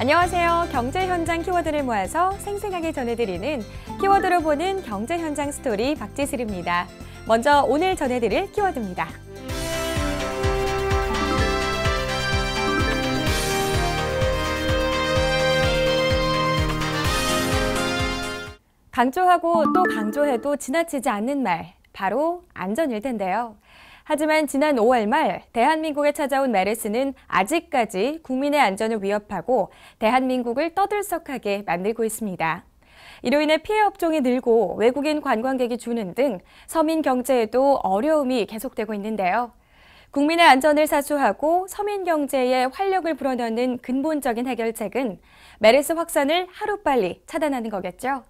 안녕하세요. 경제 현장 키워드를 모아서 생생하게 전해드리는 키워드로 보는 경제 현장 스토리 박지슬입니다. 먼저 오늘 전해드릴 키워드입니다. 강조하고 또 강조해도 지나치지 않는 말, 바로 안전일 텐데요. 하지만 지난 5월 말 대한민국에 찾아온 메르스는 아직까지 국민의 안전을 위협하고 대한민국을 떠들썩하게 만들고 있습니다. 이로 인해 피해 업종이 늘고 외국인 관광객이 주는 등 서민 경제에도 어려움이 계속되고 있는데요. 국민의 안전을 사수하고 서민 경제에 활력을 불어넣는 근본적인 해결책은 메르스 확산을 하루빨리 차단하는 거겠죠.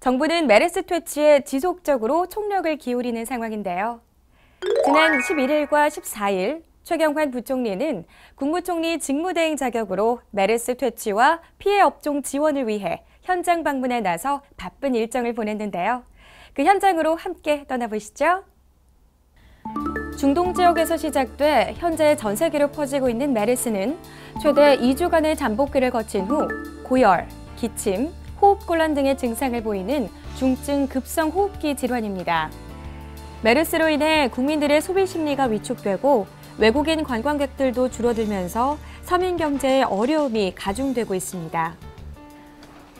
정부는 메르스 퇴치에 지속적으로 총력을 기울이는 상황인데요. 지난 11일과 14일 최경환 부총리는 국무총리 직무대행 자격으로 메르스 퇴치와 피해 업종 지원을 위해 현장 방문에 나서 바쁜 일정을 보냈는데요. 그 현장으로 함께 떠나보시죠. 중동 지역에서 시작돼 현재 전 세계로 퍼지고 있는 메르스는 최대 2주간의 잠복기를 거친 후 고열, 기침, 호흡곤란 등의 증상을 보이는 중증 급성 호흡기 질환입니다. 메르스로 인해 국민들의 소비 심리가 위축되고 외국인 관광객들도 줄어들면서 서민 경제의 어려움이 가중되고 있습니다.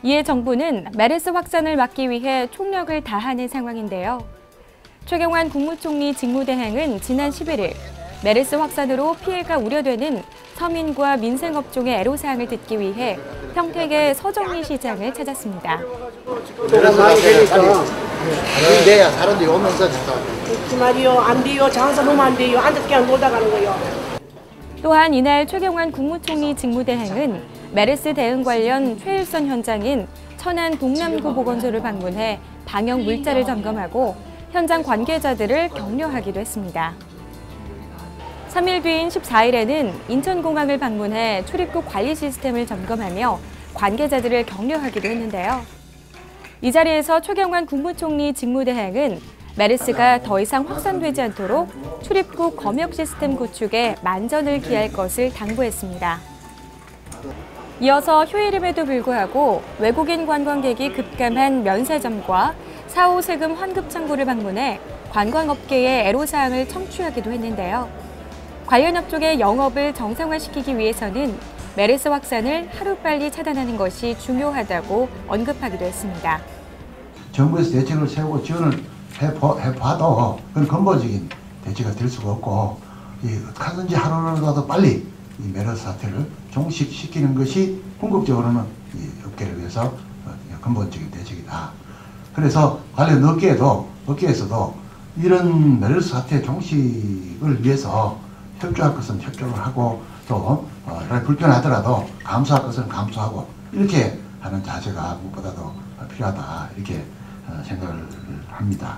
이에 정부는 메르스 확산을 막기 위해 총력을 다하는 상황인데요. 최경환 국무총리 직무대행은 지난 11일 메르스 확산으로 피해가 우려되는 서민과 민생업종의 애로사항을 듣기 위해 평택의 서정리 시장을 찾았습니다. 메르스 많이 되니까 내야 사람들이 오면서 그 말이요, 안 돼요. 장사 너무 안 돼요. 앉아서 그냥 놀다 가는 거예요. 또한 이날 최경환 국무총리 직무대행은 메르스 대응 관련 최일선 현장인 천안 동남구 보건소를 방문해 방역 물자를 점검하고 현장 관계자들을 격려하기도 했습니다. 3일 뒤인 14일에는 인천공항을 방문해 출입국 관리 시스템을 점검하며 관계자들을 격려하기도 했는데요. 이 자리에서 최경환 국무총리 직무대행은 메르스가 더 이상 확산되지 않도록 출입국 검역 시스템 구축에 만전을 기할 것을 당부했습니다. 이어서 휴일임에도 불구하고 외국인 관광객이 급감한 면세점과 4호 세금 환급 창구를 방문해 관광업계의 애로사항을 청취하기도 했는데요. 관련 업종의 영업을 정상화시키기 위해서는 메르스 확산을 하루빨리 차단하는 것이 중요하다고 언급하기도 했습니다. 정부에서 대책을 세우고 지원을 해봐도 그건 근본적인 대책이 될 수가 없고 하든지 하루라도 빨리 이 메르스 사태를 종식시키는 것이 궁극적으로는 이 업계를 위해서 근본적인 대책이다. 그래서 관련 업계에서도 이런 메르스 사태 종식을 위해서 협조할 것은 협조를 하고 또 불편하더라도 감수할 것은 감수하고 이렇게 하는 자세가 무엇보다도 필요하다 이렇게 생각을 합니다.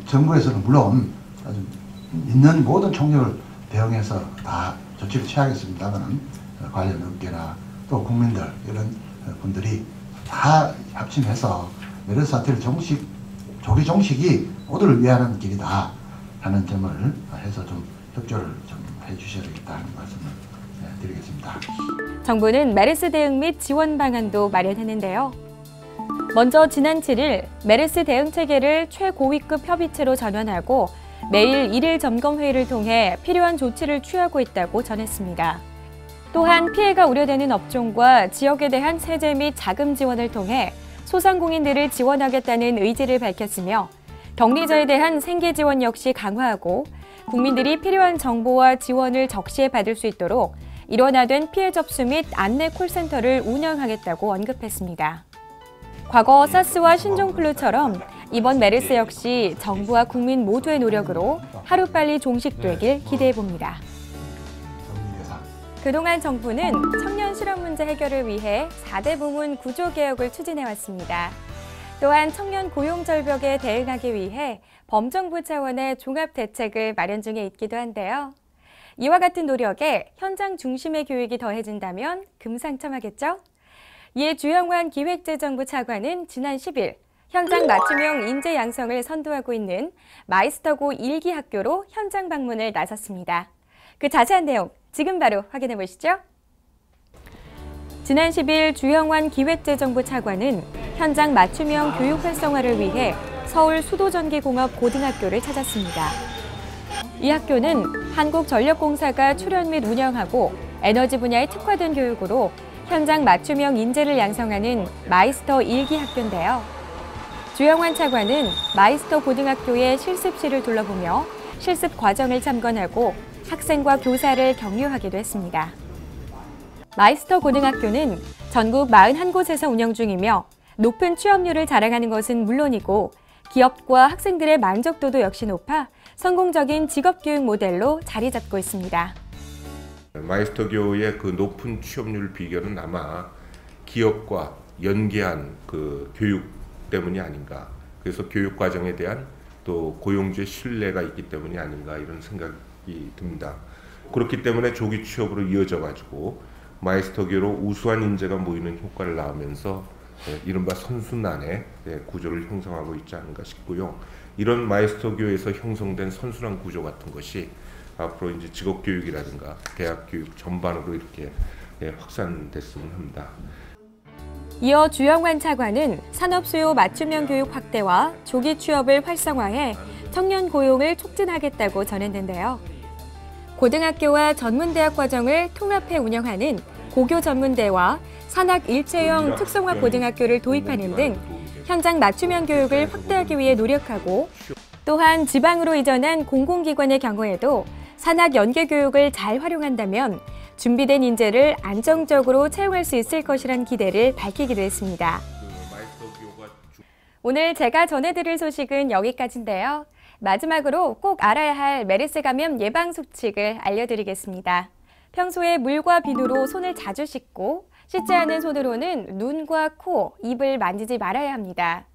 정부에서는 물론 있는 모든 총력을 대응해서 다 조치를 취하겠습니다만 관련 업계나 또 국민들 이런 분들이 다 합심해서 메르스 사태를 조기 종식이 모두를 위하는 길이다 하는 점을 해서 좀 협조를 좀 해주셔야겠다는 말씀을 드리겠습니다. 정부는 메르스 대응 및 지원 방안도 마련했는데요. 먼저 지난 7일 메르스 대응 체계를 최고위급 협의체로 전환하고 매일 1일 점검 회의를 통해 필요한 조치를 취하고 있다고 전했습니다. 또한 피해가 우려되는 업종과 지역에 대한 세제 및 자금 지원을 통해 소상공인들을 지원하겠다는 의지를 밝혔으며 격리자에 대한 생계 지원 역시 강화하고 국민들이 필요한 정보와 지원을 적시에 받을 수 있도록 일원화된 피해 접수 및 안내 콜센터를 운영하겠다고 언급했습니다. 과거 사스와 신종플루처럼 이번 메르스 역시 정부와 국민 모두의 노력으로 하루빨리 종식되길 기대해봅니다. 그동안 정부는 청년 실업 문제 해결을 위해 4대 부문 구조개혁을 추진해왔습니다. 또한 청년 고용 절벽에 대응하기 위해 범정부 차원의 종합 대책을 마련 중에 있기도 한데요. 이와 같은 노력에 현장 중심의 교육이 더해진다면 금상첨화겠죠? 이에 주영환 기획재정부 차관은 지난 10일 현장 맞춤형 인재 양성을 선도하고 있는 마이스터고 1기 학교로 현장 방문을 나섰습니다. 그 자세한 내용 지금 바로 확인해 보시죠. 지난 10일 주영환 기획재정부 차관은 현장 맞춤형 교육 활성화를 위해 서울 수도전기공업 고등학교를 찾았습니다. 이 학교는 한국전력공사가 출연 및 운영하고 에너지 분야에 특화된 교육으로 현장 맞춤형 인재를 양성하는 마이스터 1기 학교인데요. 주영환 차관은 마이스터 고등학교의 실습실을 둘러보며 실습 과정을 참관하고 학생과 교사를 격려하기도 했습니다. 마이스터 고등학교는 전국 41곳에서 운영 중이며 높은 취업률을 자랑하는 것은 물론이고 기업과 학생들의 만족도도 역시 높아 성공적인 직업교육 모델로 자리 잡고 있습니다. 마이스터교의 그 높은 취업률 비결은 아마 기업과 연계한 그 교육 때문이 아닌가. 그래서 교육 과정에 대한 또 고용주의 신뢰가 있기 때문이 아닌가 이런 생각이 듭니다. 그렇기 때문에 조기 취업으로 이어져 가지고 마이스터교로 우수한 인재가 모이는 효과를 낳으면서 이른바 선순환의 구조를 형성하고 있지 않은가 싶고요. 이런 마이스터교에서 형성된 선순환 구조 같은 것이 앞으로 이제 직업교육이라든가 대학교육 전반으로 이렇게 확산됐으면 합니다. 이어 주영환 차관은 산업 수요 맞춤형 교육 확대와 조기 취업을 활성화해 청년 고용을 촉진하겠다고 전했는데요. 고등학교와 전문대학 과정을 통합해 운영하는 고교 전문대와 산학 일체형 특성화 고등학교를 도입하는 등 현장 맞춤형 교육을 확대하기 위해 노력하고 또한 지방으로 이전한 공공기관의 경우에도 산학 연계 교육을 잘 활용한다면 준비된 인재를 안정적으로 채용할 수 있을 것이란 기대를 밝히기도 했습니다. 오늘 제가 전해드릴 소식은 여기까지인데요. 마지막으로 꼭 알아야 할 메르스 감염 예방 수칙을 알려드리겠습니다. 평소에 물과 비누로 손을 자주 씻고 씻지 않은 손으로는 눈과 코, 입을 만지지 말아야 합니다.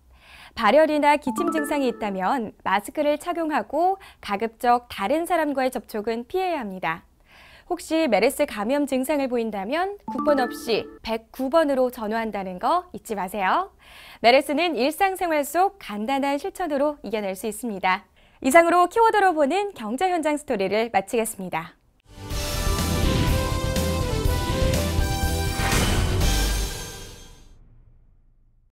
발열이나 기침 증상이 있다면 마스크를 착용하고 가급적 다른 사람과의 접촉은 피해야 합니다. 혹시 메르스 감염 증상을 보인다면 국번 없이 109번으로 전화한다는 거 잊지 마세요. 메르스는 일상생활 속 간단한 실천으로 이겨낼 수 있습니다. 이상으로 키워드로 보는 경제 현장 스토리를 마치겠습니다.